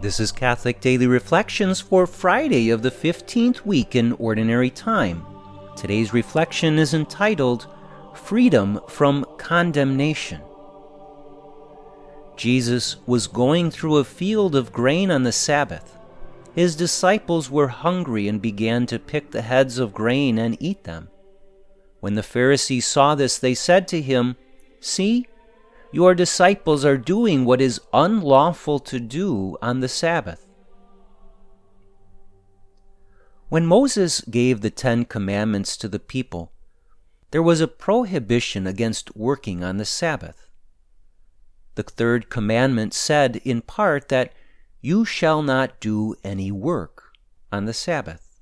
This is Catholic Daily Reflections for Friday of the 15th week in Ordinary Time. Today's reflection is entitled, Freedom from Condemnation. Jesus was going through a field of grain on the Sabbath. His disciples were hungry and began to pick the heads of grain and eat them. When the Pharisees saw this, they said to him, "See, your disciples are doing what is unlawful to do on the Sabbath." When Moses gave the 10 Commandments to the people, there was a prohibition against working on the Sabbath. The Third Commandment said, in part, that you shall not do any work on the Sabbath.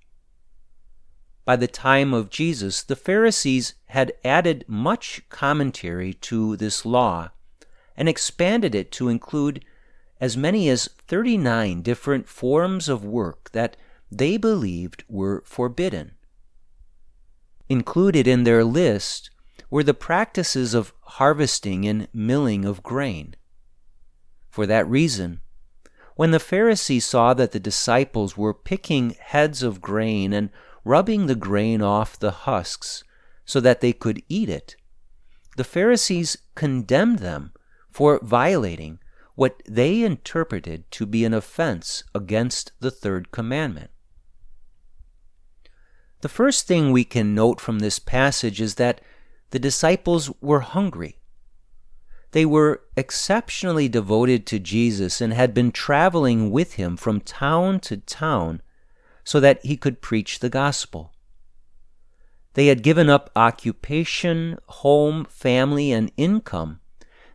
By the time of Jesus, the Pharisees had added much commentary to this law and expanded it to include as many as 39 different forms of work that they believed were forbidden. Included in their list were the practices of harvesting and milling of grain. For that reason, when the Pharisees saw that the disciples were picking heads of grain and rubbing the grain off the husks so that they could eat it, the Pharisees condemned them for violating what they interpreted to be an offense against the Third Commandment. The first thing we can note from this passage is that the disciples were hungry. They were exceptionally devoted to Jesus and had been traveling with him from town to town so that he could preach the gospel. They had given up occupation, home, family, and income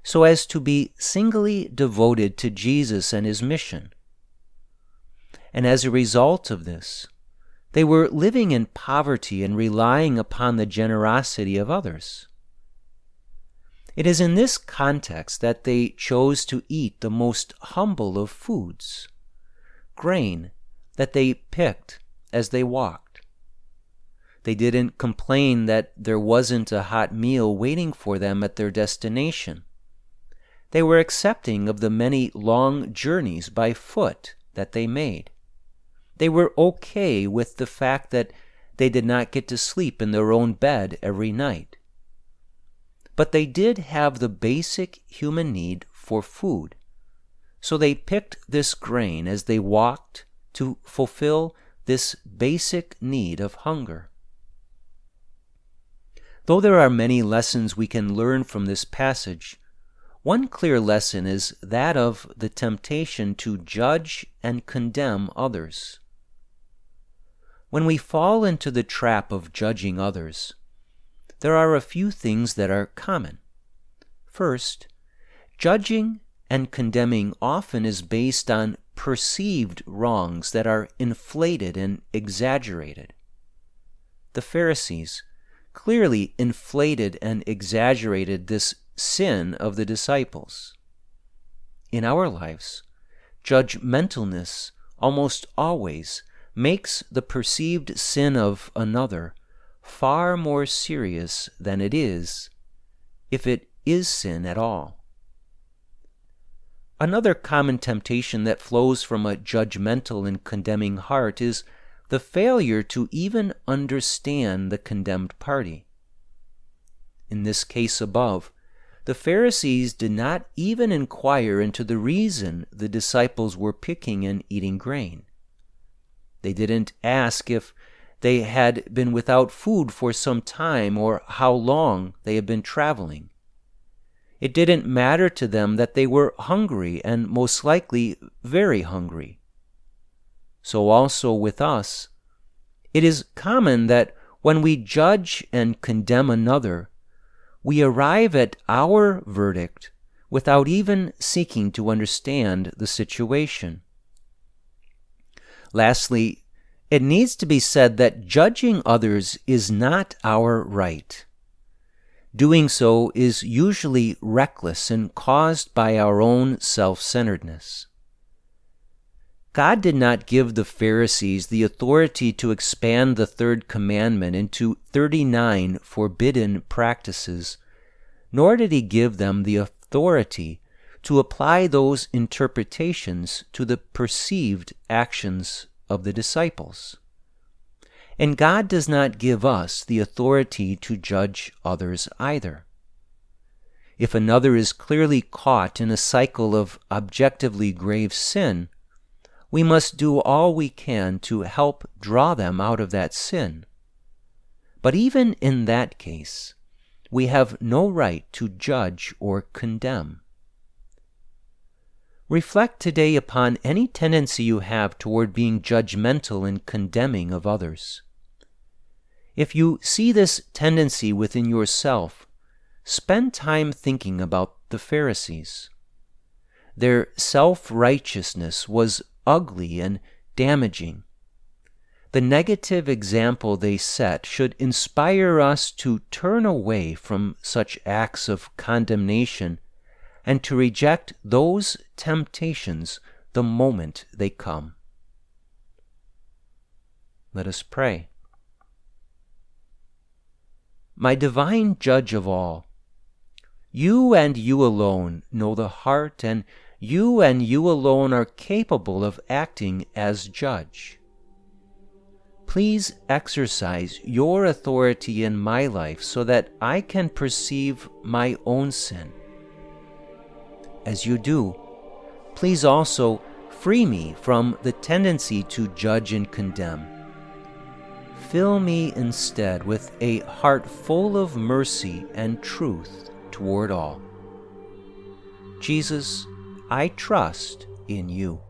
so as to be singly devoted to Jesus and his mission. And as a result of this, they were living in poverty and relying upon the generosity of others. It is in this context that they chose to eat the most humble of foods, grain that they picked as they walked. They didn't complain that there wasn't a hot meal waiting for them at their destination. They were accepting of the many long journeys by foot that they made. They were okay with the fact that they did not get to sleep in their own bed every night. But they did have the basic human need for food, so they picked this grain as they walked to fulfill this basic need of hunger. Though there are many lessons we can learn from this passage, one clear lesson is that of the temptation to judge and condemn others. When we fall into the trap of judging others, there are a few things that are common. First, judging and condemning often is based on perceived wrongs that are inflated and exaggerated. The Pharisees clearly inflated and exaggerated this sin of the disciples. In our lives, judgmentalness almost always makes the perceived sin of another far more serious than it is, if it is sin at all. Another common temptation that flows from a judgmental and condemning heart is the failure to even understand the condemned party. In this case above, the Pharisees did not even inquire into the reason the disciples were picking and eating grain. They didn't ask if they had been without food for some time or how long they had been traveling. It didn't matter to them that they were hungry and most likely very hungry. So also with us, it is common that when we judge and condemn another, we arrive at our verdict without even seeking to understand the situation. Lastly, it needs to be said that judging others is not our right. Doing so is usually reckless and caused by our own self-centeredness. God did not give the Pharisees the authority to expand the Third Commandment into 39 forbidden practices, nor did he give them the authority to apply those interpretations to the perceived actions of the disciples. And God does not give us the authority to judge others either. If another is clearly caught in a cycle of objectively grave sin, we must do all we can to help draw them out of that sin. But even in that case, we have no right to judge or condemn. Reflect today upon any tendency you have toward being judgmental and condemning of others. If you see this tendency within yourself, spend time thinking about the Pharisees. Their self-righteousness was ugly and damaging. The negative example they set should inspire us to turn away from such acts of condemnation and to reject those temptations the moment they come. Let us pray. My divine Judge of all, you and you alone know the heart, and you alone are capable of acting as judge. Please exercise your authority in my life so that I can perceive my own sin. As you do, please also free me from the tendency to judge and condemn. Fill me instead with a heart full of mercy and truth toward all. Jesus, I trust in you.